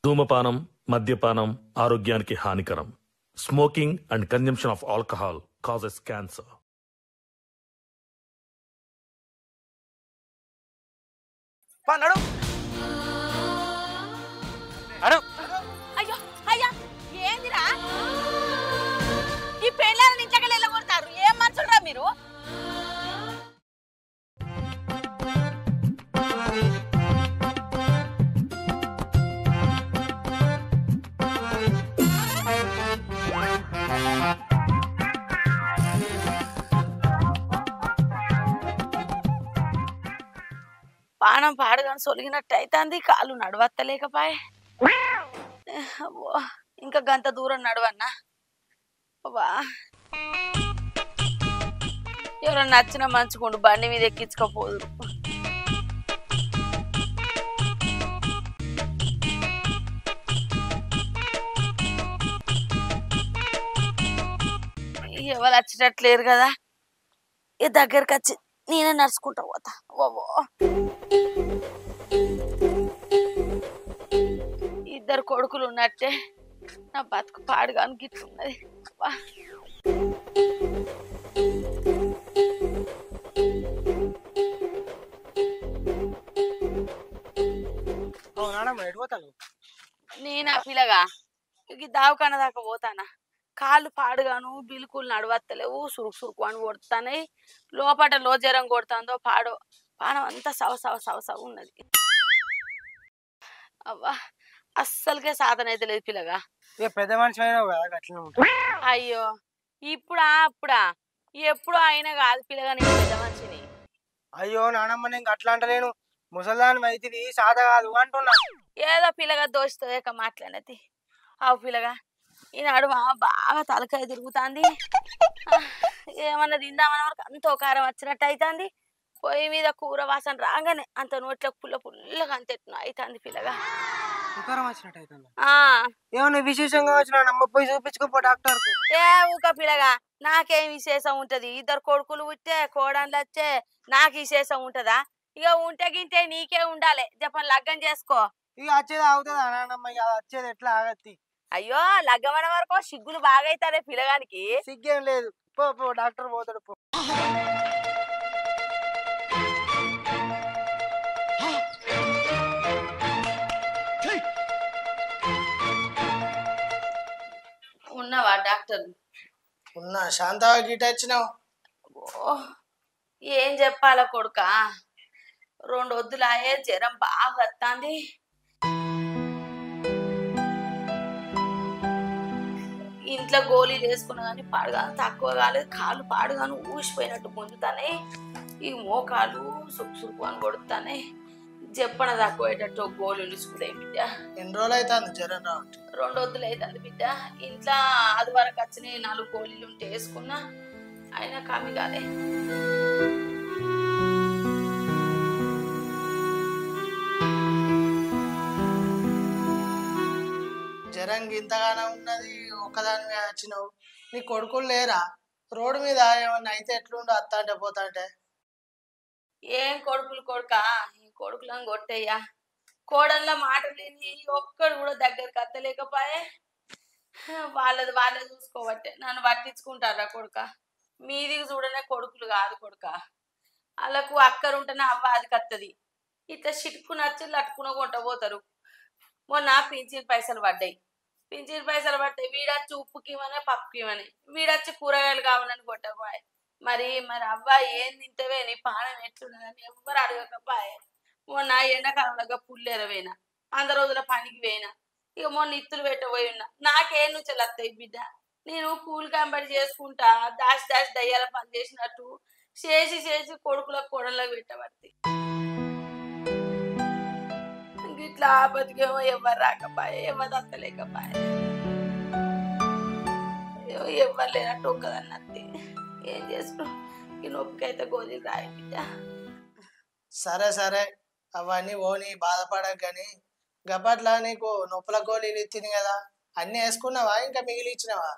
ధూమపానం, మద్యపానం ఆరోగ్యానికి హానికరం. Smoking and consumption of alcohol causes cancer. నడు అడు. అయ్యో అయ్యా ఏందిరా ఈ పెళ్ళాలని ఇంట్లోకి వెళ్ళగొడతారు. ఏం మనుషులరా మీరు? పానం పాడుగాని సొలిగినట్టు అవుతుంది. కాళ్ళు నడవత్తలేకపాయే. ఇంకా గంత దూరం నడవన్నా. ఎవరన్నా నచ్చిన మంచుకుండు బండి మీద ఎక్కించుకోపోదు. ఎవరు వచ్చేటట్లేరు కదా. ఈ దగ్గరికి వచ్చి నేనే నడుచుకుంటా పోతా. ఇద్దరు కొడుకులు ఉన్నట్టే నా బతుకు పాడుగాను గిట్లున్నది. నేనా పిల్లగా ఇక దావకాన దాకా పోతానా. కాళ్ళు పాడుగాను బిల్కులు నడవత్తలేవు. సురుకు సురుకు అని కొడుతున్నాయి. లోపట జ్వరం కొడుతుందో పాడో పానం అంతా సవ సవ సవ సవ ఉన్నది. అవ్వా అస్సలకే సాధన అయితే లేదు పిల్లగా. పెద్ద మనిషి అయ్యో ఇప్పుడా అప్పుడా ఎప్పుడు అయినా కాదు పిల్లగా నేను పెద్ద మనిషిని. అయ్యో నానమ్మ నేను అట్లా అంటలేను. ముసల్దాని అయితే సాధ కాదు అంటున్నా. ఏదో పిల్లగా దోషితో మాట్లాడేది. అవు పిల్లగా ఈ నడుమ బాగా తలకాయ తిరుగుతుంది. ఏమన్నా తిందామన్న వరకు అంత కారం వచ్చినట్టు అవుతుంది. పొయ్యి మీద కూర వాసన రాగానే అంత నోట్లో పుల్ల పుల్లగా అంత అవుతుంది పిల్లగా. ఏమన్నా విశేషంగా వచ్చిన అమ్మ పోయి చూపించుకోపో డాక్టర్. ఏ ఊక పిల్లగా నాకేం విశేషం ఉంటది? ఇద్దరు కొడుకులు పుట్టే కోడన్లు వచ్చే నాకు విశేషం ఉంటదా? ఇక ఉంటే గింటే నీకే ఉండాలి. చెప్పని లగ్గం చేసుకో. ఇక వచ్చేది అవుతుంది అన్నమ్మ. ఇక వచ్చేది ఎట్లా ఆగత్తి? అయ్యో లగ్గమన వరకు సిగ్గులు బాగా అవుతారే పిల్లగానికి. సిగ్గేం లేదు. పో పో డాక్టర్ పోతాడు పో. ఉన్నవా డాక్టర్? ఉన్నా. శాంతగా గిట వచ్చినావు. ఏం చెప్పాలా కొడుక, 2 వద్దులాయే జ్వరం బాగా వస్తుంది. ఇంట్లో గోళీలు వేసుకున్నా కానీ పాడుగాను తక్కువ కాలేదు. కాళ్ళు పాడుగాను ఊసిపోయినట్టు పొందుతానే. ఈ మోకాలు సుక్కు సుక్కు అని కొడుతానే. చెప్పన తక్కువేటట్టు గోళీలు ఇసుకుతాయి బిడ్డ. ఎన్ని రోజులు అవుతుంది జ్వరం రావట్టు? 2 వద్దులు అవుతుంది బిడ్డ. ఇంట్లో అది వరకు వచ్చినాయి 4 గోళీలు ఉంటే వేసుకున్నా అయినా కమి కాలే. జ్వరం ఇంతగానే ఉన్నది. ఒక్కదాని మీద వచ్చినావు. నీ కొడుకులు లేరా? రోడ్డు మీద ఏమన్నా అయితే ఎట్లుండో అత్త అంటే పోతా అంటే? ఏం కొడుకులు కొడుక, ఈ కొడుకులను కొట్టయ్యా. కోడళ్ళ మాట లేని ఒక్కడు కూడా దగ్గరికి అత్తలేకపోయే. వాళ్ళది వాళ్ళే చూసుకోబట్టే నన్ను పట్టించుకుంటారా కొడుక. మీదికి చూడనే కొడుకులు కాదు కొడుక. వాళ్ళకు అక్కరుంటేనే అవ్వ అది కత్తది. ఇట్లా చిటుకు నచ్చి లట్టుకున కొట్టబోతారు. మొన్న పింఛన్ పైసలు పడ్డాయి. పింఛన్ పైసలు పడితే వీడచ్చి ఉప్పుకి ఇవ్వనే పప్పుకి ఇవ్వని, వీడచ్చి కూరగాయలు కావాలని కొట్టకపోయే. మరి అవ్వ ఏం తింటవే, నీ పానం ఎట్లున్నదని ఎవ్వరు అడగకపోయే. మొన్న ఎండాకాలంలో పుల్లేరవేనా 100 రోజుల పనికి పోయినా. ఇక మొన్న ఇత్తులు పెట్టబోయి ఉన్నా. నాకేం నుంచి వస్తాయి బిడ్డ? నేను కూలి కంబడి చేసుకుంటా దాచి దాచి దయ్యాల పని చేసినట్టు చేసి చేసి కొడుకులకు కోడళ్ళకు పెట్టబడి ఇట్లా బతికేమో ఎవరు రాకపోయే, ఎవరు అత్తలేకపోయే. ఎవరు లేనట్టు ఒక్కదన్నది. ఏం చేసు ఈ నొప్పికి అయితే గోళీలు రాయి బిడ్డ. సరే సరే అవన్నీ ఓని బాధపడక కానీ గప్పట్లా నీకు నొప్పుల గోళీలు తిని కదా అన్ని వేసుకున్నావా ఇంకా మిగిలి ఇచ్చినావా?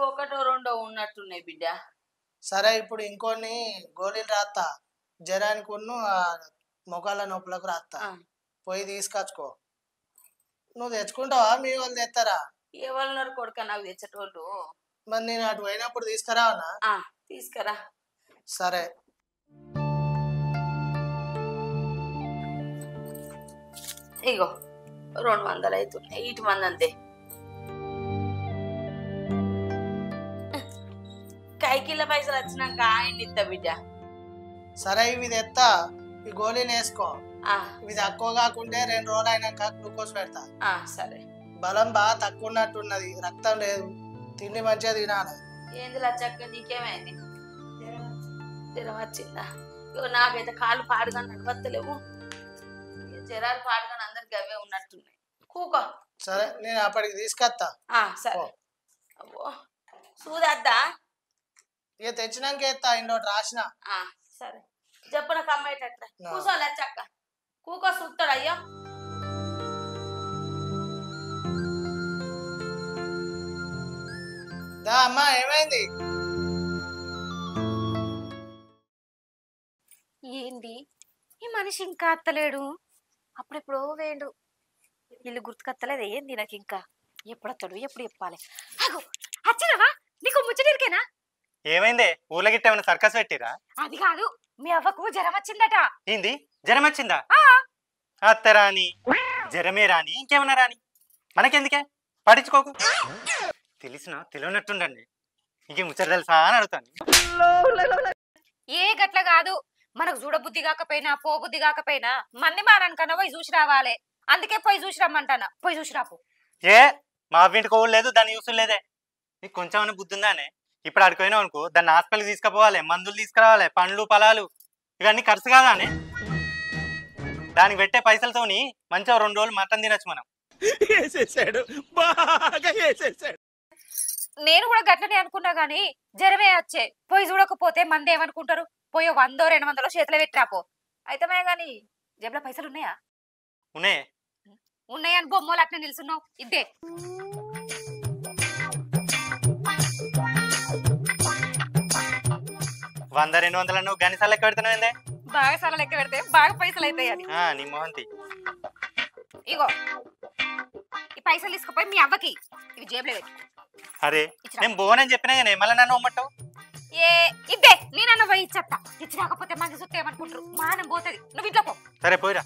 1 2 ఉన్నట్టున్నాయి బిడ్డ. సరే ఇప్పుడు ఇంకొన్ని గోళీలు రాస్తా. జ్వరానికి మొకాళ్ళ నొప్పులకు రాస్తా. పోయి తీసుకొచ్చుకో. నువ్వు తెచ్చుకుంటావా మీ వాళ్ళు తెస్తారా? ఎవరున్నారు కొడుక నాకు తెచ్చేటోళ్ళు? మరి నేను అటు పోయినప్పుడు తీసుకురావనా? తీసుకురా. సరే. ఇగో 200 అవుతున్నాయి, ఇటు మంది అంతే. కైకిళ్ళ పైసలు వచ్చినాక ఆయన ఇస్తా బిడ్డ. సరే ఇవి తెస్తా, ఈ గోళీలు వేసుకో. ఇవి తక్కువ కాకుంటే 2 రోజులు అయినాక గ్లూకోజ్ పెడతా. సరే. బలం బాగా తక్కువ ఉన్నట్టున్నది, రక్తం లేదు, తిండి మంచిగా తినాలి. ఏంది లచ్చక్క నీకేమైంది? జ్వరం వచ్చిందా? ఇగో నాకైతే కాళ్ళు పాడుగా నడవత్తలేవు, జ్వరాలు పాడుగా అందరికి అవే ఉన్నట్టున్నాయి. కూకో. సరే నేను అప్పటికి తీసుకొస్తా. సరే. అబ్బో చూదద్దా? ఇక తెచ్చినాక ఎత్తా, ఇంకోటి రాసిన. సరే చెప్పు నాకు అమ్మాయిటట్లా. కూసో లచ్చక్క, కూకో చూస్తాడు. అయ్యో దా అమ్మా, ఏమైంది? ఏంది ఈ మనిషి ఇంకా అత్తలేడు? అప్పుడెప్పుడో వేండు, ఇల్లు గుర్తుకత్తలేదు ఏంది నాకు ఇంకా. ఎప్పుడొస్తాడు, ఎప్పుడు చెప్పాలి? వచ్చినవా? నీకు ముచ్చటిరికేనా? ఏమైంది? ఊర్లో గిట్ట ఏమైనా సర్కస్ పెట్టిరా? అది కాదు, మీ అవ్వకు జ్వరం వచ్చిందట. ఏంది జ్వరం వచ్చిందా? అత్త రాని జ్వరమే రాని ఇంకేమన్నా రాని మనకెందుకే, పడించుకోకు. తెలియనట్టుండండి, ఇంకే ముచ్చట తెలుసా అని అడుగుతాను. ఏ గట్ల కాదు, మనకు చూడబుద్ధి కాకపోయినా పోబుద్ధి కాకపోయినా మంది మానకన్నా పోయి చూసి రావాలి. అందుకే పోయి చూసి రమ్మంటానా, పోయి చూసి రాపు. ఏ మా ఇంటికి కోవలేదు లేదు, దాన్ని చూసులేదే. నీకు కొంచెం బుద్ధి ఉందానే? ఇప్పుడు అడిపోయినావు అనుకో, దాన్ని హాస్పిటల్కి తీసుకుపోవాలి, మందులు తీసుకురావాలి, పండ్లు పొలాలు ఇవన్నీ ఖర్చు కాదా అని. దానికి పెట్టే పైసలతోని మంచిగా 2 రోజులు మటన్ తినొచ్చు మనం. నేను కూడా గట్లనే అనుకున్నా గానీ జ్వరమే వచ్చే. పోయి చూడకపోతే మంది ఏమనుకుంటారు? పోయి 100-200 చేతిలో పెట్టిరాపో అయితే గాని. జేబులో పైసలు ఉన్నాయా? ఉన్నాయని బొమ్మలు అట్లా నిలుస్తున్నావు. ఇద్దే 100-200 నువ్వు గనిసాలు లెక్క పెడుతున్నావు ఏందే? బాగా సార్లు లెక్క పెడితే బాగా పైసలు అవుతాయి అని. నీ మోహంతి. ఇగో ఈ పైసలు తీసుకుపోయి మీ అవ్వకి ఇవి జేబులో పెట్టి. అరే నేను బోనని చెప్పినా కానీ మళ్ళీ నన్ను ఉమ్మట్టవు. ఇద్దే నేనన్న పోయి ఇచ్చత్తా. ఇచ్చి రాకపోతే మంది సుత్త ఏమనుకుంటారు, మానం పోతుంది. నువ్వు ఇంట్లో పో. సరే పోయిరా.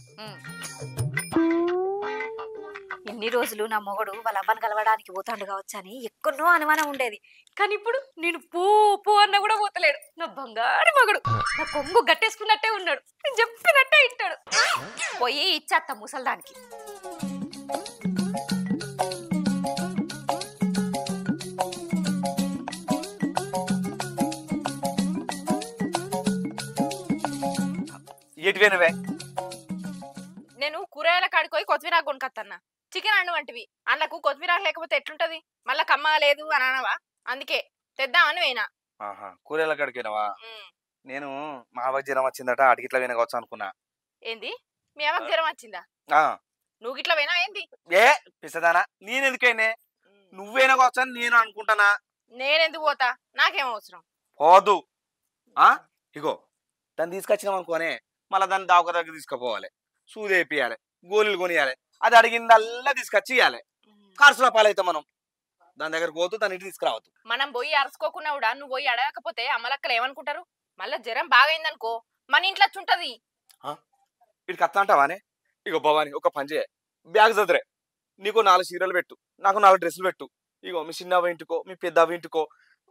ఎన్ని రోజులు నా మొగడు వాళ్ళ అవ్వని కలవడానికి పోతాడు కావచ్చు అని ఎక్కడో అనుమానం ఉండేది. కానీ ఇప్పుడు నేను పో అన్న కూడా పోతలేడు. నా బంగారు మొగడు నా కొంగు గట్టేసుకున్నట్టే ఉన్నాడు, నేను చెప్పినట్టే ఇట్టాడు. పోయి ఇచ్చేస్తా ముసల్దానికి. నేను కూరగాయల కాడికి పోయి కొత్తిమీర కొనుకొత్తన్నా. చికెన్ అండు వంటివి అందుకు కొత్తిమీర లేకపోతే ఎట్లుంటది? మళ్ళా కమ్మ లేదు అని అనవా? అందుకే తెద్దామని పోయినా. కూరగాయల కాడికి పోయినావా? నేను మా అవ్వకి జ్వరం వచ్చిందట, అడిగి ఇట్లా వినవచ్చు అనుకున్నా. ఏంది మీ అవ్వకి జ్వరం వచ్చిందా? నువ్వు ఇట్లా పోయినా ఏంది? ఏ పిసదానా, నేనెందుకైనా నువ్వేనవచ్చు అని నేను అనుకుంటానా. నేనెందుకు పోతా? నాకేం అవసరం? పోదు. ఇగో దాన్ని తీసుకొచ్చినాం అనుకోనే, మళ్ళీ దాన్ని దావక దగ్గర తీసుకుపోవాలి, సూదేపియాలి, గోళీలు కొనియాలి, అది అడిగిందల్లా తీసుకొచ్చి ఇవ్వాలి. ఖర్చుల పాలైతే మనం దాని దగ్గరకు పోతూ దాన్ని ఇంటికి తీసుకురావద్దు. మనం పోయి అరుచుకోకుండా కూడా నువ్వు పోయి అడగకపోతే అమ్మలక్కలు ఏమనుకుంటారు? మళ్ళా జ్వరం బాగైందనుకో మన ఇంట్లో ఉంటది. ఇటు కత్తా అంటావానే? ఇగో భవాని ఒక పని చేయ, బ్యాగ్ చదిరే, నీకు 4 చీరలు పెట్టు, నాకు 4 డ్రెస్సులు పెట్టు. ఇగో మీ చిన్నవ్వ ఇంటికో, మీ పెద్దవ్వ ఇంటికో,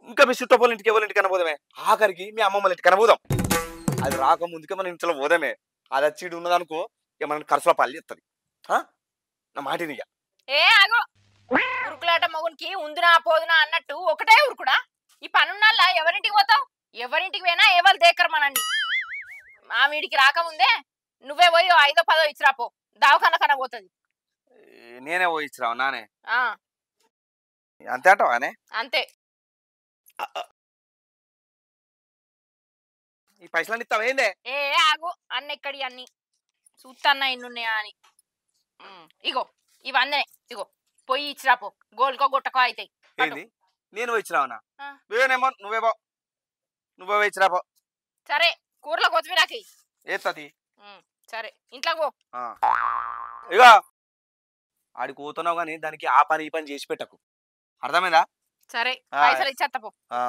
ఇంకా మీ చుట్టపోల ఇంటికి ఎవరి ఇంటికి కనబోదామే, ఆఖరికి మీ అమ్మమ్మల ఇంటికి కనబోదాం. అది రాకముందుకే మన ఇంట్లో పోదామే. అది వచ్చి ఇటు ఉన్నదనుకో ఇక మన ఖర్చుల పల్లి ఇస్తుంది. నా మాటిని ఉరుకులాట మొగునికి ఉందినా పోదునా అన్నట్టు ఒకటే ఉరుకుడా. ఈ పనున్నల్లా ఎవరింటికి పోతావు? ఎవరింటికి పోయినా ఏవాళ్ళు దేకరు మనల్ని. మా వీడికి రాకముందే నువ్వే పోయి 5-10 ఇచ్చిరాపో, దావకన్నా కన్నా పోతుంది. నేనే పోయి ఇచ్చిరావు నానే? అంతే అంటావానే? అంతే. ఈ పైసలన్నీ ఇస్తావేందే? ఆగు, అన్న ఎక్కడి అన్ని చూస్తాన్నా ఎన్నున్నాయా అని. ఇగో ఇవన్నీ ఇగో పోయి ఇచ్చిరాపో, గోల్కో గుట్టకో అవుతాయి. నేను పోయి ఇచ్చిరావునా? నువ్వేనేమో నువ్వే ఇచ్చిరాపో. సరే కూరలో కొత్తిమీరాకి ఏది. సరే ఇంట్లో పో. ఇగో ఆడికి పోతున్నావు కానీ దానికి ఆ పని ఈ పని చేసి పెట్టకు, అర్థమైందా? సరే ఆ. పైసలు ఇచ్చేత్తపో. ఆ.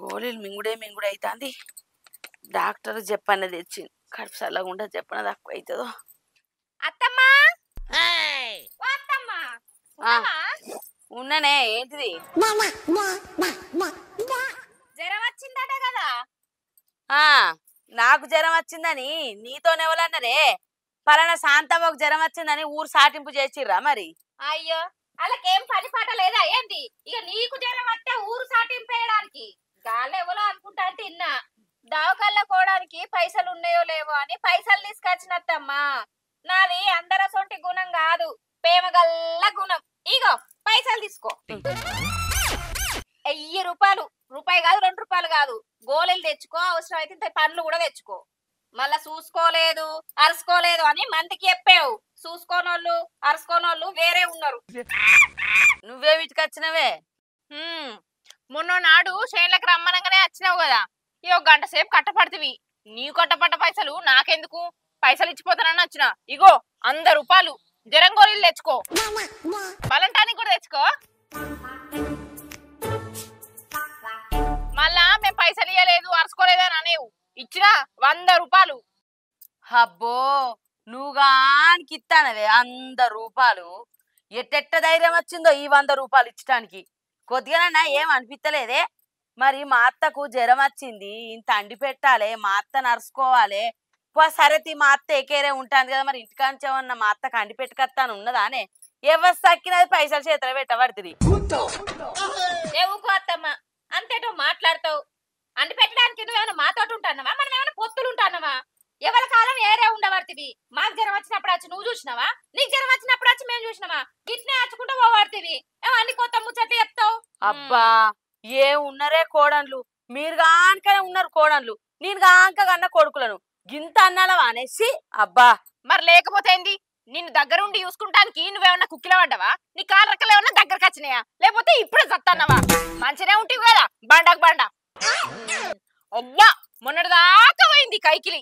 గోళీలు మింగుడే అవుతుంది. డాక్టర్ చెప్పన్నది తెచ్చింది. కడుపు చల్లకుండా చెప్పన తక్కువ అవుతుందో. అత్తమ్మా ఉన్ననే ఏంటిది? జ్వరం వచ్చిందట కదా. నాకు జ్వరం వచ్చిందని నీతోనెవలన్నరే? పలానా శాంతమ్మకు జ్వరం వచ్చిందని ఊరు సాటింపు చేసిర్రా మరి? అయ్యో వాళ్ళకేం పని పాట లేదా ఏంది? ఇక నీకు జ్వరం వస్తే ఊరు సాటింపేయడానికి గాలి ఎవరో అనుకుంటా అంటే ఇన్నా. దావకల్లా కోవడానికి పైసలు ఉన్నాయో లేవో అని పైసలు తీసుకొచ్చినట్టమ్మా. నాది అందరసొంటి గుణం కాదు, ప్రేమగల్ల గుణం. ఇగో పైసలు తీసుకో. 1000 రూపాయలు, రూపాయి కాదు 2 రూపాయలు కాదు. గోళీలు తెచ్చుకో, అవసరం అయితే ఇంత పండ్లు కూడా తెచ్చుకో. మళ్ళా చూసుకోలేదు అరుసుకోలేదు అని మందికి చెప్పావు. చూసుకోనోళ్ళు అరుసుకోనోళ్ళు వేరే ఉన్నారు. నువ్వే వీటికి వచ్చినవే? మొన్న నాడు చేనులకు రమ్మనంగానే వచ్చినావు కదా. ఇక 1 గంట సేపు కట్టపడుతుంది. నీవు కట్టపడ్డ పైసలు నాకెందుకు? పైసలు ఇచ్చిపోతానని వచ్చిన. ఇగో 100 రూపాయలు జ్వరం గోళీలు తెచ్చుకో. బలంటానికి కూడా తెచ్చుకో. మళ్ళా మేము పైసలు ఇవ్వలేదు అరుసుకోలేదు అని అనేవు. ఇచ్చిన 100 రూపాయలు. అబ్బో నువ్వు గానికి ఇస్తానవే 100 రూపాయలు? ఎట్టెట్ట ధైర్యం వచ్చిందో ఈ 100 రూపాయలు ఇచ్చటానికి? కొద్దిగానన్నా ఏం అనిపిస్తలేదే? మరి మా అత్తకు జ్వరం వచ్చింది, ఇంత అండి పెట్టాలి, మా అత్త నరుసుకోవాలి. సరేతి మా అత్త ఏకేరే ఉంటుంది కదా, మరి ఇంటికాంచి ఏమన్నా మా అత్తకు అండి పెట్టుకొస్తాను ఉన్నదానే? ఎవరు సక్కినది పైసలు చేతిలో పెట్టబడుతుంది. ఊకో అత్తమ్మ, అంతేటో మాట్లాడతావు. అండి పెట్టడానికి నువ్వేమైనా మాతోటి ఉంటానవా? మనం ఏమైనా పొత్తులు ఉంటానవా? ఎవరి కాలం ఏరే ఉండబడుతుంది. మాకు జ్వరం వచ్చినప్పుడు వచ్చి నువ్వు చూసినావా? నీకు జ్వరం వచ్చినప్పుడు వచ్చి మేము చూసినావా? గిట్నే అచ్చుకుంటూ పోబడుతుంది. అన్ని కొత్త ముచ్చట్లు చెప్తావు. అబ్బా ఏ ఉన్నరే కోడన్లు, మీరు గానికనే ఉన్నారు కోడన్లు, నేను గాంక కన్నా కొడుకులను గింత అన్నాలవా అనేసి. అబ్బా మరి లేకపోతే ఏంది? నిన్ను దగ్గరుండి చూసుకుంటానికి నువ్వేమన్నా కుక్కిల పడ్డావా? నీ కాళ్ళ రెక్కలు ఏమన్నా దగ్గరకు వచ్చినాయా? లేకపోతే ఇప్పుడే చత్తన్నావా? మంచినే ఉంటావు కదా బండకు బండ. అబ్బా మొన్నటి దాకా పోయింది కైకిలి.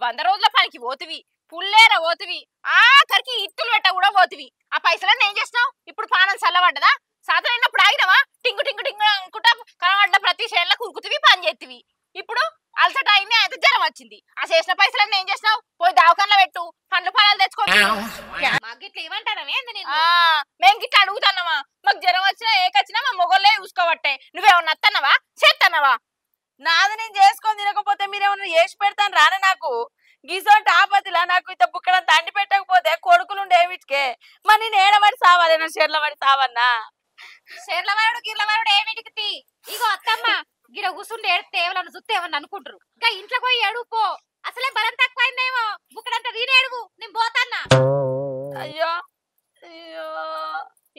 100 రోజుల పనికి పోతివి, పుల్లేర పోతివి, ఆఖరికి ఇత్తులు పెట్ట కూడా పోతివి. ఆ పైసలన్నీ ఏం చేసినావు? ఇప్పుడు పానం చల్లబడ్డదా? సాతనైనప్పుడు ఆగినవా? టింగు టింగు టింగు అనుకుంటా కనబడ్డ ప్రతి చేనులో కురుకుతివి, పని చేతివి. ఇప్పుడు అలసట అయింది, అయితే జ్వరం వచ్చింది. ఆ చేసిన పైసలన్నీ ఏం చేసినావు? పోయి దవాఖానలో పెట్టు, పండ్లు పొలాలు తెచ్చుకో. మాకు ఇట్లా ఇవ్వంటానమే. మేము గిట్లా అడుగుతున్నావా? మాకు జ్వరం వచ్చినా ఏకొచ్చినా మా మొగోళ్ళే చూసుకోబట్టే. నువ్వేమన్నా అత్తన్నావా చేత్తన్నావా? నాది నేను చేసుకొని తినకపోతే మీరేమన్నా చేసి పెడతాను రానే? నాకు గీసోంటి ఆపతిలా నాకు ఇంత బుక్కడంత అండి పెట్టకపోతే కొడుకులుండే వీటికే. మరి నేను ఏడబడి సావాలి, నా షెర్ల పడి సావన్నా? షేర్లవాడు గిర్లవాడు ఏమిటికి? ఇగో అత్తమ్మ గిడ కూర్చుండి ఏడితే ఎవరన్నా చూస్తే ఏమన్నా అనుకుంటారు. ఇంకా ఇంట్లో పోయి ఏడుపో. అసలే బలం తక్కువైందేమో. బుక్కడంతా దీని ఏడుగు, నేను పోతాన్నా. అయ్యో అయ్యో.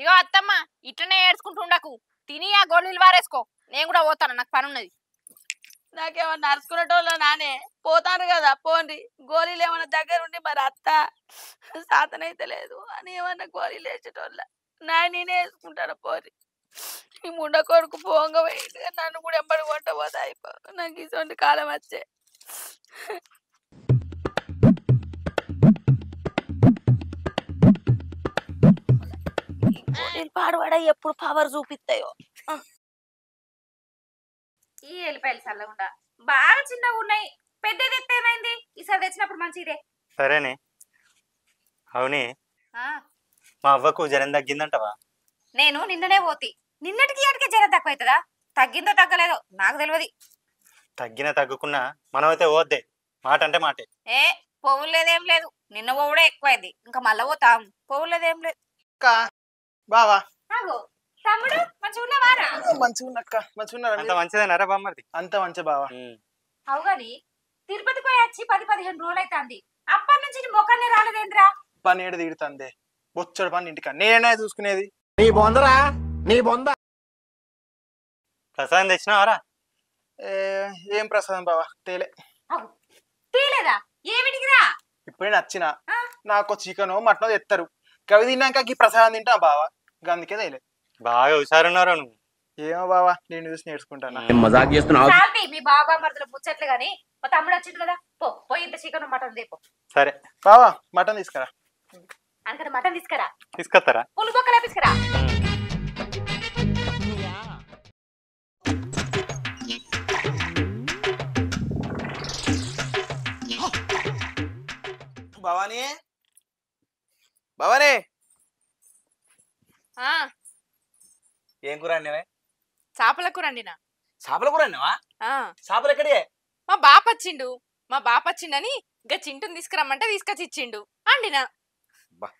ఇగో అత్తమ్మ ఇట్లనే ఏడ్చుకుంటుండకు. తిని ఆ గోళీలు వారేసుకో. నేను కూడా పోతాను, నాకు పని ఉన్నది. నాకేమన్నా నడుచుకునేటోళ్ళు నానే పోతాను కదా, పోండి. గోళీలు ఏమన్నా దగ్గర ఉండి మరి అత్త సాతనైతే లేదు అని ఏమన్నా గోళీలు వేసేటోళ్ళ నేనే వేసుకుంటాను. పోరి ఈ ముండ కొడుకు పోంగ పోయింది, నన్ను కూడా ఎంబడి కొట్ట పోతా అయిపో. నాకు ఇటువంటి కాలం వచ్చే. పాడువాడ ఎప్పుడు పవర్ చూపిస్తాయో. ఈ ఎల్లిపాయలు చల్లకుండా బాగా చిన్నగా ఉన్నాయి. పెద్దది ఎత్తే ఏమైంది? ఈసారి తెచ్చినప్పుడు మంచిదే. సరేనే. అవునే మా అవ్వకు జ్వరం తగ్గిందంటవా? నేను నిన్ననే పోతి. నిన్నటికి అడిగే జ్వరం తక్కువ అవుతుందా? తగ్గిందో తగ్గలేదో నాకు తెలియదు. తగ్గినా తగ్గుకున్నా మనమైతే పోద్దే, మాట అంటే మాటే. పోవులేదేం లేదు. నిన్న పోవుడే ఎక్కువైంది, ఇంకా మళ్ళా పోతాం. పోవులేదేం లేదు. బావా తమ్ముడు మంచిగా ఉన్నవారా? మంచిగా ఉన్నక్క, మంచిగా ఉన్నారా? అంత మంచిదేనారా బామ్మర్ది? అంత మంచి బావా. అవుగాని తిరుపతికి పోయి వచ్చి 10-15 రోజులు అవుతుంది. అప్పటి నుంచి నీ మొక్కనే రాలేదేంద్రా? పని ఏడు తీడుతుంది, బొచ్చడు పని ఇంటికా నేనే చూసుకునేది. నీ బొందరా నీ బొంద. ప్రసాదం తెచ్చినావారా? ఏం ప్రసాదం బావా తేలే. తీలేదా ఏమిటికిరా? ఇప్పుడే నచ్చిన నాకు చికెనో మటనో తెస్తారు. కవి తిన్నాక ఈ ప్రసాదం తింటా బావా, అందుకే తేలే. బాగా హుషారున్నారా నువ్వు? ఏమో బావా, నేను చూసి నేర్చుకుంటాను. చాల్తి మీ బాబా మరదలు ముచ్చట్లు గాని మా తమ్ముడు వచ్చింది కదా, పోయి ఇంత చికెన్ మటన్ దేపో. సరే బావా మటన్ తీసుకురా. అందుకని మటన్ తీసుకురా, తీసుకొస్తారా? పులు బొక్కలే తీసుకురా. భవానీ భవానీ ఏం కూర అండి? చేపల కూర అండినా. చేపల కూర అన్నావా? ఆ, చేపలు ఎక్కడే? మా బాప వచ్చిండు. మా బాప వచ్చిండని ఇంకా చింటుని తీసుకురమ్మంటే తీసుకొచ్చి ఇచ్చిండు, అండినా.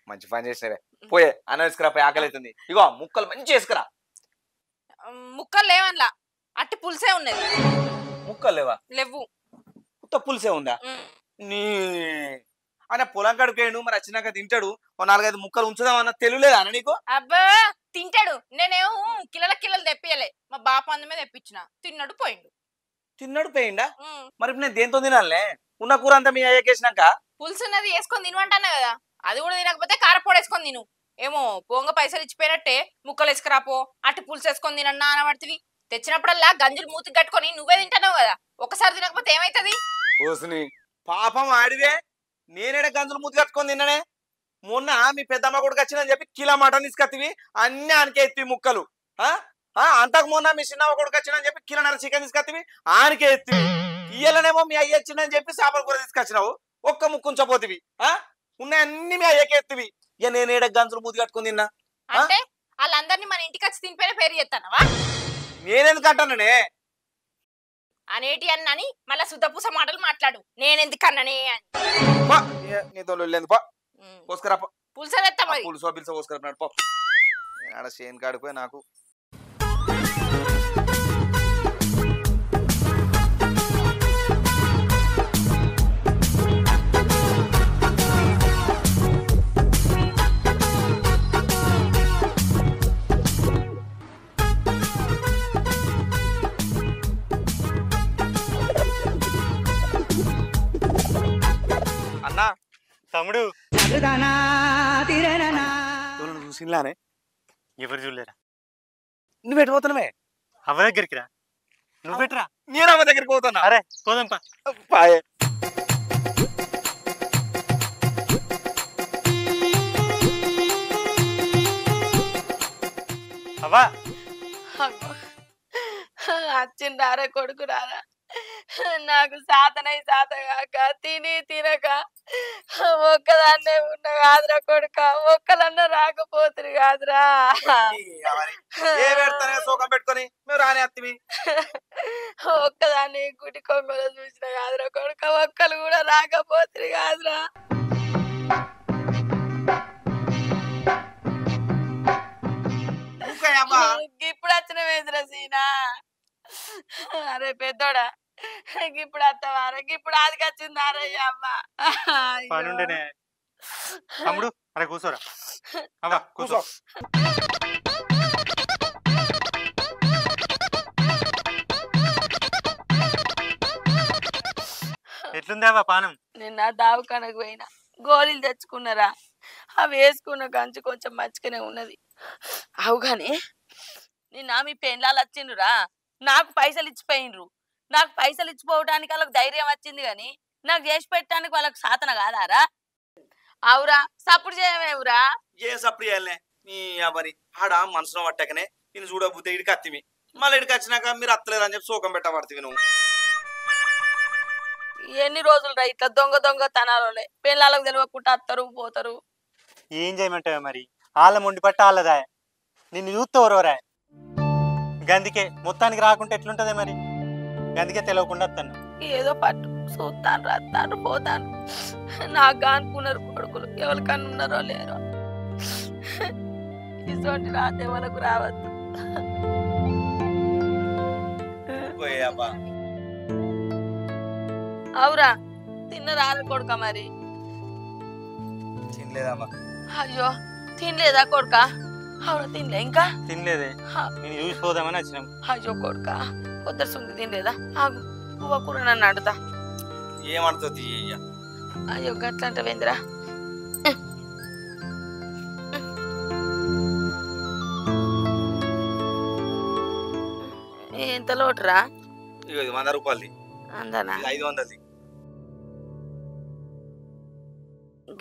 మంచి పని చేసినవే. పోయే అన్న తీసుకురా, పోయి ఆకలి అవుతుంది. ఇగో ముక్కలు మంచి వేసుకురా. ముక్కలు లేవన్లా, అట్టి పులుసే ఉన్నది. ముక్కలు లేవా? లేవు. ఉత్త పులుసే ఉందా? నీ ఆయన పొలం కడుకేయండు, మరి వచ్చినాక తింటాడు. ఓ 4-5 ముక్కలు ఉంచుదామన్నా తెలియలేదా అన్న నీకు? అబ్బా తింటాడు. నేనేమో కిలలు తెప్పియలే, మా బాప అందమే తెప్పించిన. తిన్నాడు పోయిండు. తిన్నాడు పోయిండా? మరి ఇప్పుడు నేను దేంతో తినాలే? ఉన్న కూర అంతా మీ అయ్యకేసినాక పులుసు ఉన్నది వేసుకొని తినమంటాను కదా, అది కూడా తినకపోతే కారపొడి వేసుకొని తిను. ఏమో పోంగ పైసలు ఇచ్చిపోయినట్టే ముక్కలు వేసుకురాపో, అట్టి పులుసు వేసుకొని తినన్నా అనబడుతుంది. తెచ్చినప్పుడల్లా గంజులు మూతికి కట్టుకొని నువ్వే తింటావు కదా, ఒకసారి తినకపోతే ఏమైతుంది? ఓసుని పాపం ఆడివే, నేనేడ గంజులు మూతి కట్టుకొని తిన్నానే. మొన్న మీ పెద్దమ్మ కొడుకు వచ్చిందని చెప్పి కిలో మటన్ తీసుకొత్తివి, అన్ని ఆనికే ఎత్తివి ముక్కలు. అంతకు మొన్న మీ చిన్నమ్మ కొడుకు వచ్చిందని చెప్పి కిలోన్నర చికెన్ తీసుకొత్తివి, ఆనికే ఎత్తివి. ఇయ్యలనేమో మీ అయ్య వచ్చిందని చెప్పి చేపల కూర తీసుకొచ్చినావు, ఒక్క ముక్కుంచపోతివి. ఉన్నాయి అన్ని మీ అయ్యకే ఎత్తివి. ఇక నేనేడ గంజులు మూతి కట్టుకొని తిన్నా అంటే వాళ్ళందరినీ మన ఇంటికి వచ్చి తినిపోయిన పేరు చేస్తానవా? నేనెందుకు అంటానే అనేటి అన్నని మళ్ళా శుద్ధపూస మాటలు మాట్లాడు. నేనెందుకు అన్ననే అని. నీతో పోసుకురా పులుసెత్తా మరి. పులుసో బిల్సో పోసుకురా పో. ఆడ చేను కాడిపోయి నాకు అన్నా. తమ్ముడు చూసిలానే ఎవరు చూడలేరా? నువ్వు ఎటుపోతున్నావే? అవ్వ దగ్గరికి రా. నువ్వు పెట్టరా, నేను అమ్మ దగ్గరికి పోతున్నా. అరే పోదంపా. పాయే అవ్వా వచ్చిండారా కొడుకు రారా? నాకు సాతనై సాతగాక తిని తినక ఒక్కదాన్నే ఉన్న కాదురా కొడుక, ఒక్కలన్నా రాకపోతురు కాదురా. సోకం పెట్టుకొని మేము రాని అత్తివి. ఒక్కదాన్ని గుడి కొంగలో చూసిన కాదురా కొడుక, ఒక్కలు కూడా రాకపోతురు కాదురా. ఇప్పుడు వచ్చిన వేదిరా సీనా. అరే పెద్దోడా, ఇప్పుడు అత్తవారా? ఇప్పుడు ఆదికి వచ్చిందారయ్యా అమ్మ. పనుండేనే. తమ్ముడు అరే కూర్చోరా. అవ్వా కూర్చో. ఎట్లుంది అవ్వ పానం? నిన్న దావకానకు పోయినా, గోళీలు తెచ్చుకున్నారా? అవి వేసుకున్న గంజు కొంచెం మంచిగానే ఉన్నది. అవు గాని నిన్న మీ పెళ్ళాలు వచ్చిండ్రురా, నాకు పైసలు ఇచ్చిపోయినరు. నాకు పైసలు ఇచ్చిపోవడానికి వాళ్ళకి ధైర్యం వచ్చింది గాని నాకు చేసి పెట్టడానికి వాళ్ళకి సాధన కాదారా? అవురా, సప్పుడు చేయమేవురా? ఏం సప్పుడు చేయాలనే నీ అమ్మని? ఆడ మనసులో పట్టకనే నేను చూడబోతే ఇడికి అత్తివి, మళ్ళీ ఇడికి వచ్చినాక మీరు అత్తలేరు అని చెప్పి సోకం పెట్టబడుతుంది. నువ్వు ఎన్ని రోజులు రా ఇట్లా దొంగ దొంగ తనాలే? పెళ్ళాలకు తెలియకుండా అత్తరు పోతారు. ఏం చేయమంటావా మరి? వాళ్ళ మొండి పట్ట వాళ్ళదా, నిన్ను చూస్తే ఎవరోరా? గందికే మొత్తానికి రాకుంటే ఎట్లుంటదే మరి? గందికే తెలియకుండా వస్తాను. ఏదో పట్టు చూస్తాను, రాస్తాను, పోతాను. నాకు అనుకున్నారు కొడుకులు, ఎవరికన్నా ఉన్నారో లేరో. ఇటువంటి రాతే వాళ్ళకు రావద్దు. అవురా, తిన్నరా కొడుక? మరి తినలేదమ్మా. అయ్యో తినలేదా కొడుక? అవునా తినలే ఇంకా తినలేదే నేను చూసిపోదామని వచ్చినాం. అయ్యో కొడుక పొద్దు సుంది తినలేదా? ఆగు పువ్వ కూర నన్ను అడుగుతా. ఏమడుతుంది? అయ్యో గట్ల అంటే వేంద్రా. ఎంత లోటురా? ఇగో ఇది 100 రూపాయలది. అందనా? 500ది.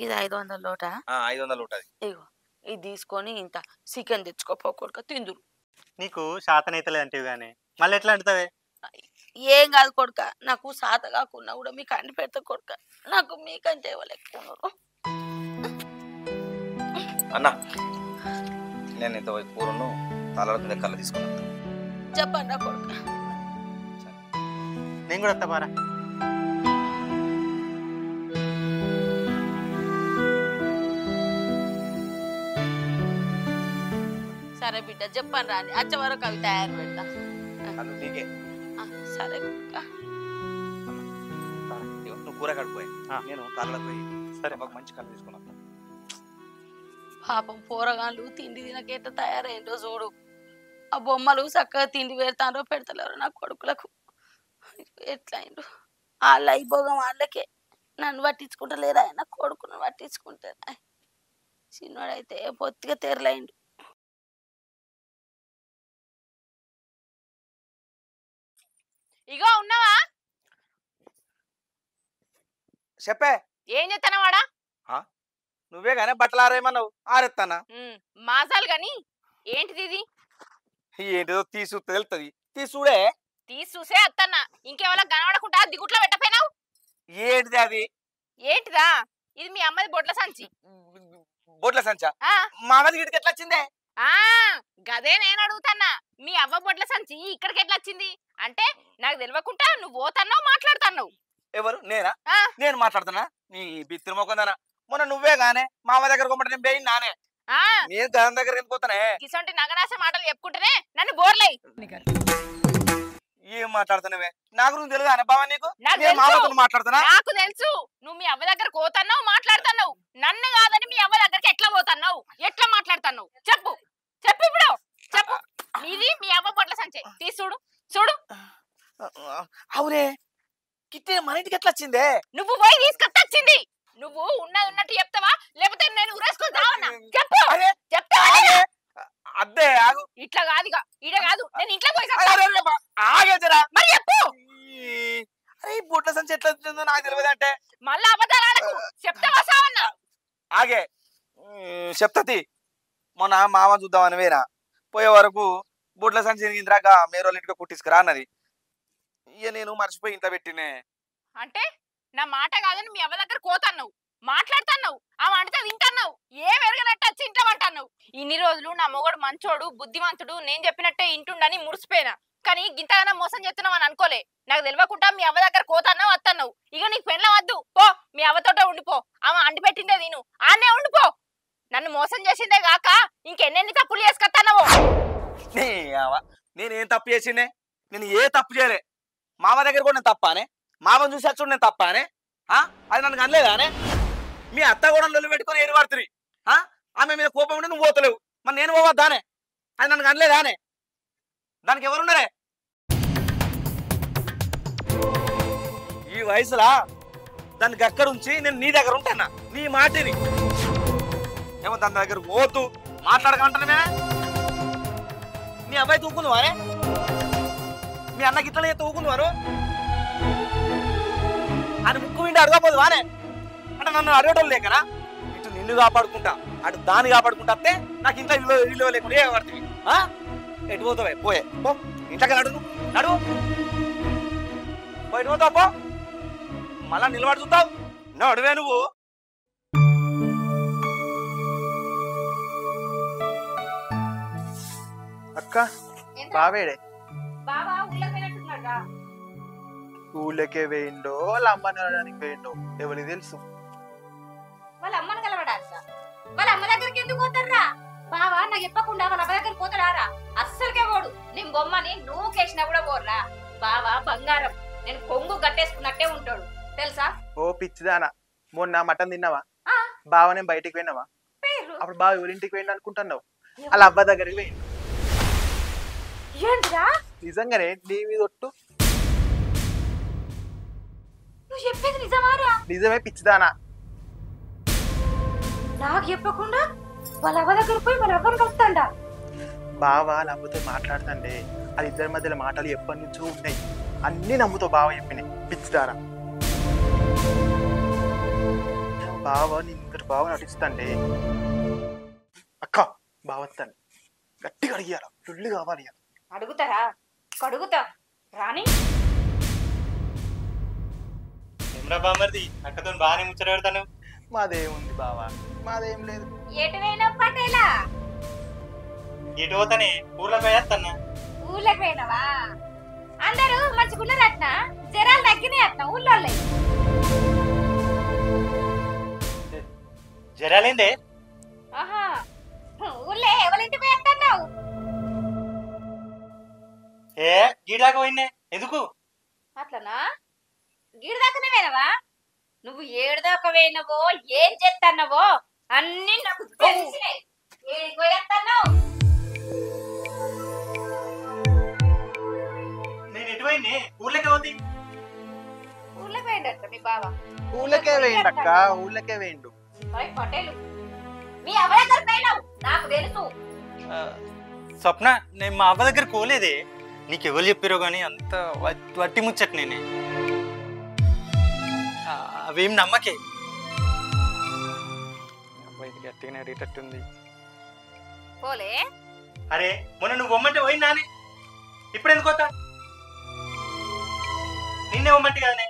ఇది 500 లోటా? 500 లోటది. ఇగో ఇది తీసుకొని ఇంత చికెన్ తెచ్చుకోపోకూడక తిందురు. నీకు శాతనైతలేదు అంటే గానీ మళ్ళీ ఎట్లా అంటుతావే? ఏం కాదు కొడుక, నాకు సాత కాకున్నా కూడా మీకు అండి పెడతా కొడుక. నాకు మీకంటే ఇవ్వలేకపోయినారు. అన్న నేను ఇంత కూరను తలడుతుంది కళ్ళ తీసుకున్నా. చెప్పండి కొడుక. నేను కూడా వస్తా బారా. సరే బిడ్డ చెప్పండి రాని అచ్చ వరకు అవి తయారు పెడతా. నీకే సరే కొడుక. నువ్వు కూర కడిపోయి నేను కళ్ళకు పోయి సరే ఒక మంచి కళ్ళు తీసుకున్నా. పాపం పోరగాళ్ళు తిండి తినకేట తయారైందో చూడు. ఆ బొమ్మలు చక్కగా తిండి పెడతారో పెడతలేరో నా కొడుకులకు. ఎట్లా అయిండు వాళ్ళ అయిపోగం వాళ్ళకే. నన్ను పట్టించుకుంటలేరా? నా కొడుకును పట్టించుకుంటారా? చిన్నోడైతే పొత్తిగా తెరలైండు. ఇగో ఉన్నావా? చెప్పే. ఏం చేస్తానా వాడా? నువ్వే గానే బట్టలు ఆరేమన్నావు, ఆరెత్తానా? మాసాలు గాని ఏంటిది ఇది? ఏంటిదో తీసు తెలుస్తుంది. తీసుడే తీసి చూసే అత్తన్నా. ఇంకేమైనా కనబడకుండా దిగుట్లో పెట్టపోయినావు. ఏంటిది అది? ఏంటిదా? ఇది మీ అమ్మది బొడ్ల సంచి. బొడ్ల సంచా? మామది గిడికి ఎట్లా వచ్చిందే? గదే నేను అడుగుతాన్నా. మీ అవ్వ బొడ్ల సంచి ఇక్కడికి ఎట్లా వచ్చింది అంటే నాకు తెలియకుండా నువ్వు పోతున్నావు మాట్లాడుతున్నావు. ఎవరు? నేనా? నేను మాట్లాడుతున్నా? నీ బిత్తిరి మొక్కందానా? మొన్న నువ్వే గానే మామ దగ్గర కొమ్మట నేను పోయి నానే నేను దాని దగ్గర ఎందుకు పోతానే? ఇసంటి నగరాశ మాటలు చెప్పుకుంటేనే నన్ను బోర్లై. ఏం మాట్లాడుతున్నావే? నా గురించి తెలియదు అనే బావా నీకు? మాట్లాడుతున్నా. నాకు తెలుసు నువ్వు మీ అవ్వ దగ్గర పోతున్నావు మాట్లాడుతున్నావు. నన్ను కాదని మీ అవ్వ దగ్గరికి ఎట్లా పోతున్నావు, ఎట్లా మాట్లాడుతున్నావు చెప్పు. చెప్పు ఇప్పుడు చెప్పు. నీది మీ అవ్వ పొట్ల సంచే తీసి చూడు. చూడు. అవునే కిట్టే మన ఇంటికి ఎట్లా వచ్చిందే? నువ్వు పోయి తీసుకొచ్చింది. నువ్వు ఉన్నది ఉన్నట్టు చెప్తావా లేకపోతే నేను ఉరేసుకొని రావన్నా? చెప్పు. చెప్తావా? అద్దే ఆగు. ఇట్లా కాదుగా ఈడ కాదు నేను ఇంట్లో పోయి ఆగేజరా మరి చెప్పు. అరే బొట్ల సంచి ఎట్లా వచ్చిందో నాకు తెలియదు అంటే మళ్ళా అబద్ధాలకు చెప్తావా సావన్నా? ఆగే చెప్తాది. మొన్న మామ చూద్దామని వేరా పోయే వరకు బొట్ల సంచి ఇంద్రాక మేరోళ్ళ ఇంటికి కుట్టించుకురా అన్నది. ఇక నేను మర్చిపోయి ఇంత పెట్టినే. అంటే నా మాట కాదని మీ అవ్వ దగ్గర కోతన్నావు మాట్లాడుతున్నావు. ఆ వంటతో తింటున్నావు. ఏం ఎరగనట్టు వచ్చి ఇంట్లో అంటున్నావు. ఇన్ని రోజులు నా మొగడు మంచోడు బుద్ధిమంతుడు నేను చెప్పినట్టే ఇంటుండని మురిసిపోయినా. కానీ గింతగానో మోసం చేస్తున్నావు అని అనుకోలే. నాకు తెలియకుండా మీ అవ్వ దగ్గర కోతన్నావు వస్తున్నావు. ఇక నీకు పెళ్ళ వద్దు పో. మీ అవ్వతోటే ఉండిపో. ఆమె అండి పెట్టిందే నేను ఆనే ఉండిపో. నన్ను మోసం చేసిందే గాక ఇంకెన్నెన్ని తప్పులు చేసుకొస్తున్నావు. నేనేం తప్పు చేసిండే? నేను ఏ తప్పు చేయలే. మామ దగ్గర కూడా నేను తప్పానే? మామని చూసి వచ్చుడు నేను తప్పానే? అది నన్ను అనలేదానే? మీ అత్త కూడా లొల్లి పెట్టుకొని ఏరు పడుతుంది. ఆమె మీద కోపం ఉంటే నువ్వు పోతలేవు. మరి నేను పోవద్దానే? అది నన్ను అనలేదానే? దానికి ఎవరున్నారే? ఈ వయసులా దానికి అక్కడ ఉంచి నేను నీ దగ్గర ఉంటానా? నీ మాటిని ఏమో దాని దగ్గర పోతూ మాట్లాడకంటానే. మీ అబ్బాయి తూకుంది వారే? మీ అన్నకి ఇట్లనే తూకుంది వారు అని ముక్కు విండి అడగపోదు వానే అంటే నన్ను అడగడం లేకనా? ఇటు నిన్ను కాపాడుకుంటా అటు దాన్ని కాపాడుకుంటా వస్తే నాకు ఇంట్లో ఇల్లు లేకుండా ఏ పడుతుంది. ఎటు పోతావే? పోయే పో ఇంట్లోకి నడువు నడువు పోయి పోతావు పో. మళ్ళా నిలబడి చూస్తావు నడువే నువ్వు. అక్క బావేడే? బాబా ఊళ్ళోకి ఊళ్ళకే వేయిండో వాళ్ళ అమ్మని అనడానికి వేయిండో ఎవరికి తెలుసు. వాళ్ళ అమ్మని కలవడాక వాళ్ళ అమ్మ దగ్గరికి ఎందుకు పోతారా? బావా నాకు చెప్పకుండా వాళ్ళ అమ్మ దగ్గరికి పోతాడారా? అస్సలకే పోడు. నేను బొమ్మని నువ్వు కేసినా కూడా పోర్రా. బావా బంగారం. నేను కొంగు గట్టేసుకున్నట్టే ఉంటాడు తెలుసా? ఓ పిచ్చిదానా, మొన్న మటన్ తిన్నావా? బావ నేను బయటికి పోయినావా? అప్పుడు బావ ఎవరింటికి పోయిండు అనుకుంటున్నావు? వాళ్ళ అబ్బ దగ్గరికి పోయిండు. ఏంటిరా నిజంగానే నీ మీద ఒట్టు. నువ్వు చెప్పేది నిజమారా? నిజమే పిచ్చిదానా. నాకు చెప్పకుండా వాళ్ళ అవ్వ దగ్గర పోయి వాళ్ళ అవ్వని కలుపుతాండా? బావ లేకపోతే మాట్లాడుతుండే అది ఇద్దరి మధ్యలో మాటలు ఎప్పటి నుంచో ఉన్నాయి. అన్ని నమ్ముతో బావ చెప్పినాయి. పిచ్చిదానా బావ నిన్నటి బావ నటిస్తాండే. అక్క బావత్తాను గట్టిగా అడిగారా రుళ్ళు కావాలి. అడుగుతారా? అడుగుతా రాని. ఏమరా బామర్ది అక్కతో బాగానే ముచ్చటాడుతాను. మాదేముంది బావ, మాదేం లేదు. ఎటువైనా పటేలా ఎటు పోతానే ఊర్లో పోయేస్తానా. ఊళ్ళకి పోయినవా? అందరూ మంచిగున్నారు అట్నా? జరాలు తగ్గినాయి అట్నా ఊళ్ళో? జరాలేందే? ఆహా ఊళ్ళే ఎవరింటి పోయేస్తున్నావు? ఏ గీడాక పోయినే ఎందుకు? అట్లనా? గీడు దాకానే పోయినవా? నువ్వు ఏడు దాకా పోయినవో ఏం చేస్తున్నావో అన్ని నాకు తెలిసినాయి. ఏడికి పోయేస్తున్నావు? నేను ఎటు పోయినే? ఊర్లోకి పోతుంది. ఊళ్ళకి పోయిండట మీ బావ. ఊళ్ళకే వేయండి అక్క, ఊళ్ళకే వేయండు. పటేలు మీ అవ్వ దగ్గర పోయినావు నాకు తెలుసు. స్వప్న నేను మా అవ్వ దగ్గర పోలేదే. నీకెవరు చెప్పారో గానీ అంత వట్టి ముచ్చట నేనే. అవేం నమ్మకే. అబ్బాయికి గట్టిగానే రేటట్టుంది. పోలే అరే మొన్న నువ్వు పొమ్మంటే పోయినానే, ఇప్పుడు ఎందుకు పోతా? నిన్నే పొమ్మంటే కదనే.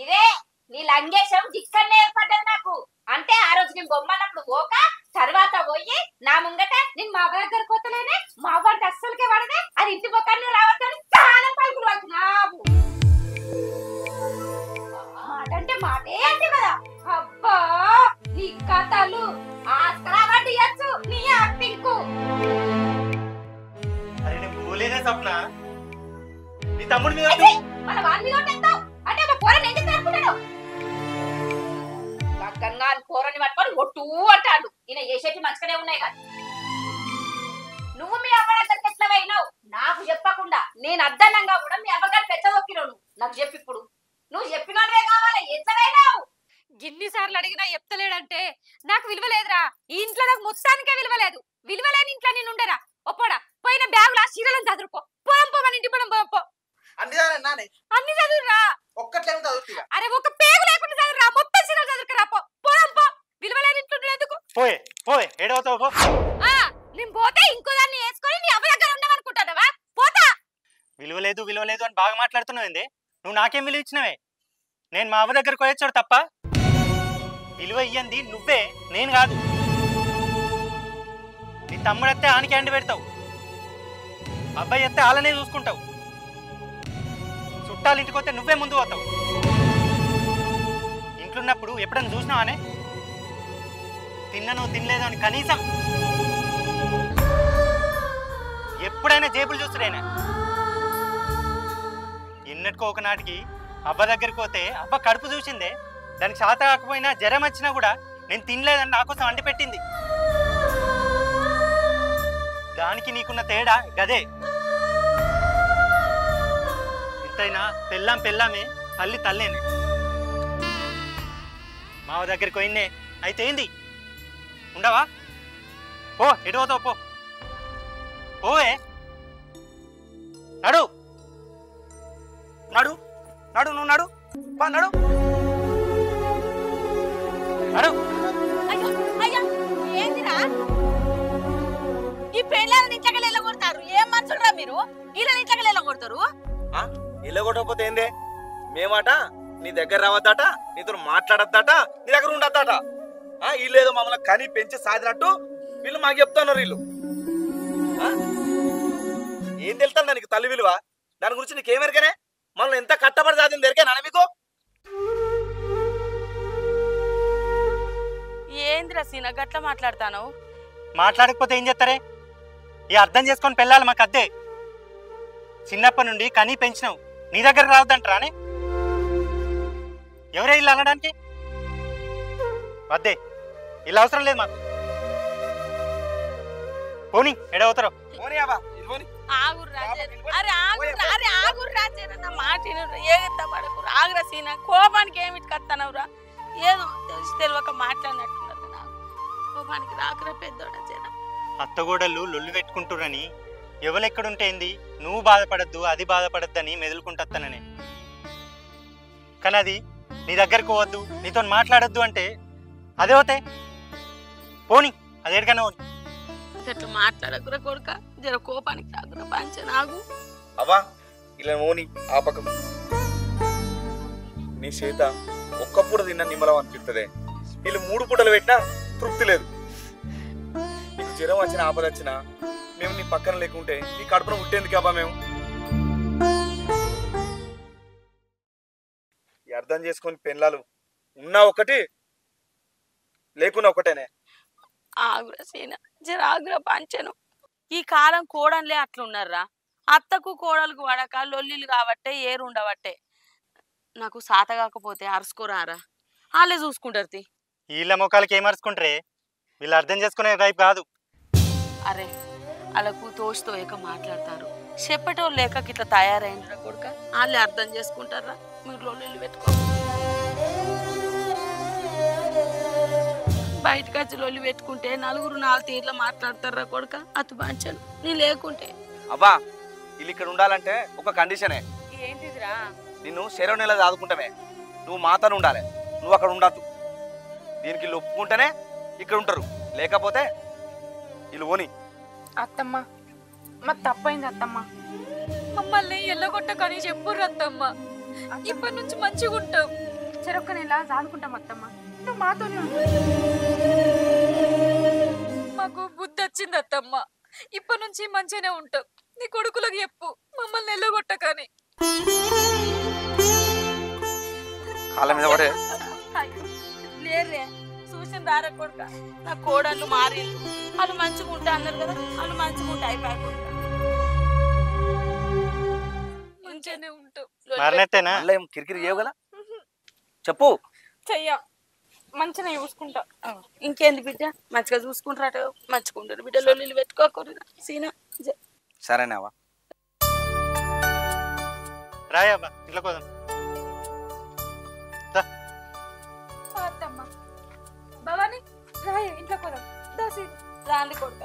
ఇదే నీ లంగేశం దిక్కన్నే ఏర్పడ్డది నాకు. అంటే ఆ రోజు నేను బొమ్మన్నప్పుడు పోక తర్వాత పోయి నా ముంగట నేను మా అవ్వ దగ్గర పోతలేనే. మా అవ్వంటే అస్సలకే పడదే. అది ఇంటి పక్కన రావద్దని చాలా పైపులు పడుతున్నావు. మాటంటే మాటే అంటే కదా. అబ్బా నీ కథలు ఆస్కరావాడి ఇయ్యచ్చు నీ యాక్టింగ్. అరే నేను పోలేదే స్వప్న. నీ తమ్ముడి మీద మన వాడి మీద ఉంటావు అంటే మా పోరని ఏం చేస్తే అనుకుంటాడు? లగ్గంగా పోరని పట్టుకొని ఒట్టు అంటాడు. ఈయన చేసేటి మంచిగానే ఉన్నాయి కదా. నువ్వు మీ అవ్వ దగ్గరికి ఎట్లా పోయినావు నాకు చెప్పకుండా? నేను అద్దనంగా కూడా మీ అవ్వగారు పెద్దదొక్కినావు. నాకు చెప్పి ఇప్పుడు నువ్వు చెప్పినవే కావాలి. ఎట్లా పోయినావు? ఎన్నిసార్లు అడిగినా చెప్తలేడంటే నాకు విలువలేదురా. ఈ ఇంట్లో నాకు మొత్తానికే విలువలేదు. విలువలేని ఇంట్లో నేను ఉండరా? ఒప్పోడా పోయిన బ్యాగులా చీరలను చదువుకో. పోం పో, మన ఇంటి పొలం పో. అన్ని చదువురా. ఒక్కట్లేమో చదువుతా. అరే ఒక పేగు లేకుండా చదువురా. మొత్తం చీరలు చదువుకురా. పోం పో. విలువలేని ఇంట్లో ఎందుకు? పోయే పోయే ఏడవుతావు పో. నేను పోతే ఇంకో దాన్ని వేసుకొని నీ అవ్వ దగ్గర ఉండమనుకుంటావా? పోతా. విలువలేదు విలువలేదు అని బాగా మాట్లాడుతున్నావు ఏంది? నువ్వు నాకేం విలువ ఇచ్చినవే? నేను మా అవ్వ దగ్గరకు పోయొచ్చాడు తప్ప విలువ ఇయ్యంది నువ్వే, నేను కాదు. నీ తమ్ముడు ఎత్తే ఆనికి అండి పెడతావు, అబ్బాయి ఎత్తే వాళ్ళనే చూసుకుంటావు. చుట్టాలు ఇంటికి వస్తే నువ్వే ముందు పోతావు. ఇంట్లున్నప్పుడు ఎప్పుడైనా చూసినావానే? తిన్నను తినలేదు అని కనీసం ఎప్పుడైనా జేబులు చూస్తుడైనా? ఎన్నటికో ఒకనాటికి అబ్బ దగ్గరికి పోతే అబ్బ కడుపు చూసిందే. దానికి శాత కాకపోయినా జ్వరం వచ్చినా కూడా నేను తినలేదని నా కోసం అండి పెట్టింది. దానికి నీకున్న తేడా గదే. ఎంతైనా పెళ్ళాం పెళ్ళామే, తల్లి తల్లేనే. మావ దగ్గరికి పోయినే అయితే ఏంది? ఉండవా? పో, ఎటు పోతావు పో. పోవే. నడు నడు నడు, నువ్వు నడు బా, నడు నడు. అయ్యో అయ్యో ఏందిరా ఈ పెళ్ళాలని ఇంట్లోకి వెళ్ళగొడతారు? ఏం మనుషులరా మీరు? వీళ్ళని ఇంట్లోకి వెళ్ళగొడతారు? ఇల్లగొట్టకపోతే ఏందే? మేమాట నీ దగ్గర రావద్దట, నీతో మాట్లాడద్దట, నీ దగ్గర ఉండద్దట. వీళ్ళేదో మమ్మల్ని కని పెంచి సాధినట్టు వీళ్ళు మాకు చెప్తున్నారు. వీళ్ళు ఏం తెలుస్తుంది నీకు తల్లి విలువ? దాని గురించి నీకేమెరికనే? మనం ఎంత కట్టబడి సాధింది దొరికేనా మీకు? ఏంద్రా సీన గట్లా మాట్లాడతాను? మాట్లాడకపోతే ఏం చేస్తారే? ఈ అర్థం చేసుకొని పెళ్ళాలి మాకు అద్దే. చిన్నప్పటి నుండి కనీ పెంచినావు, నీ దగ్గర రావద్దంటారానే? ఎవరే ఇల్లు అనడానికి? వద్దే, ఇలా అవసరం లేదు మాకు. పోనీ ఎడవుతారు. పోనీ అవ్వ, ఇది పోనీ. ఆగుర్రా అరే ఆగుర్రా నా మాట ఏగెత్తా పడకు ఆగురా సీనా కోపానికి ఏమిటి కత్తనవురా ఏదో తెలిసి తెలియక మాట్లాడినట్టున్నారు నాకు కోపానికి రాకురా పెద్దోడా జన అత్తగోడళ్ళు లొల్లు పెట్టుకుంటురని ఎవరెక్కడుంటేంది నువ్వు బాధపడద్దు అది బాధపడద్దని మెదులుకుంటాననే. కానీ అది నీ దగ్గరకు పోవద్దు నీతో మాట్లాడద్దు అంటే అదే అవుతాయి. పోనీ అదేడికన్నా పోనీ. అట్లా మాట్లాడకురా కొడుక జర కోపానికి రాకురా పంచ నాగు అవ్వా ఇలా మోని ఆ పక్కకు. నీ చేత ఒక్కప్పుడు తిన్నా నిమ్మలం అనిపిస్తుంది. వీళ్ళు 3 పూటలు పెట్టినా తృప్తి లేదు. నీకు జ్వరం వచ్చినా ఆపద వచ్చినా మేము నీ పక్కన లేకుంటే నీ కడుపున పుట్టేందుకు అబ్బా మేము. అర్థం చేసుకొని పెళ్ళాలు ఉన్నా ఒకటి లేకున్నా ఒకటేనే. ఆగురా సీన జర ఆగురా పంచను ఈ కాలం కోడన్లే అట్లున్నారా అత్తకు కోడలకు వడక లొల్లిలు కాబట్టే ఏరుండబట్టే నాకు సాత కాకపోతే అరుసుకోరారా వాళ్ళే చూసుకుంటారు. వీళ్ళ ముఖాలకి ఏం అరుచుకుంటారే వీళ్ళు అర్థం చేసుకునే టైప్ కాదు. అరే వాళ్ళకు తోచితోయక మాట్లాడతారు చెప్పటోళ్ళు లేక ఇట్లా తయారైందిరా కొడుక వాళ్ళే అర్థం చేసుకుంటారా మీరు లొల్లిలు పెట్టుకో బయటకు వచ్చి లొల్లి పెట్టుకుంటే నలుగురు 4 తీర్ల మాట్లాడతారా కొడుక అతు పంచను నీ లేకుంటే. అబ్బా వీళ్ళు ఇక్కడ ఉండాలంటే ఒక కండిషనే. ఏంటిదిరా? నిన్ను చెరవ నెల దాదుకుంటామే నువ్వు మాతను ఉండాలి, నువ్వు అక్కడ ఉండద్దు. దీనికి వీళ్ళు ఒప్పుకుంటేనే ఇక్కడ ఉంటారు, లేకపోతే వీళ్ళు ఓని. అత్తమ్మ మరి తప్పైంది అత్తమ్మ. మమ్మల్ని ఎల్లగొట్టకని చెప్పుర్రు అత్తమ్మ. ఇప్పటి నుంచి మంచిగా ఉంటాం. చెరొక్క నెల దాదుకుంటాం అత్తమ్మ. నువ్వు మాతోనే ఉండు. మాకు బుద్ధి వచ్చింది అత్తమ్మ. ఇప్పటి నుంచి మంచిగానే ఉంటాం. నీ కొడుకులకు చెప్పు మమ్మల్ని ఎల్లగొట్టకని. కాళ్ళ మీద పడే లేరే చూసిన దారా కొడుక నా కోడళ్ళు మారిండు వాళ్ళు మంచిగా ఉంటా అన్నారు కదా వాళ్ళు మంచిగా ఉంటా అయిపోయి మంచిగానే ఉంటాం. మారినట్టేనా? మళ్ళీ ఏం కిరికిరి చేయగల చెప్పు. చెయ్య మంచిగా చూసుకుంటా. ఇంకేంది బిడ్డ మంచిగా చూసుకుంటారట మంచిగా ఉంటారు బిడ్డ లొల్లిలు పెట్టుకోకూడదు సీనా. సరేనావా రాయబ్బా ఇంట్లో కోదాం. అత్తమ్మ భవాని రాయ ఇంట్లో పోదాం. రాండి కొడుక.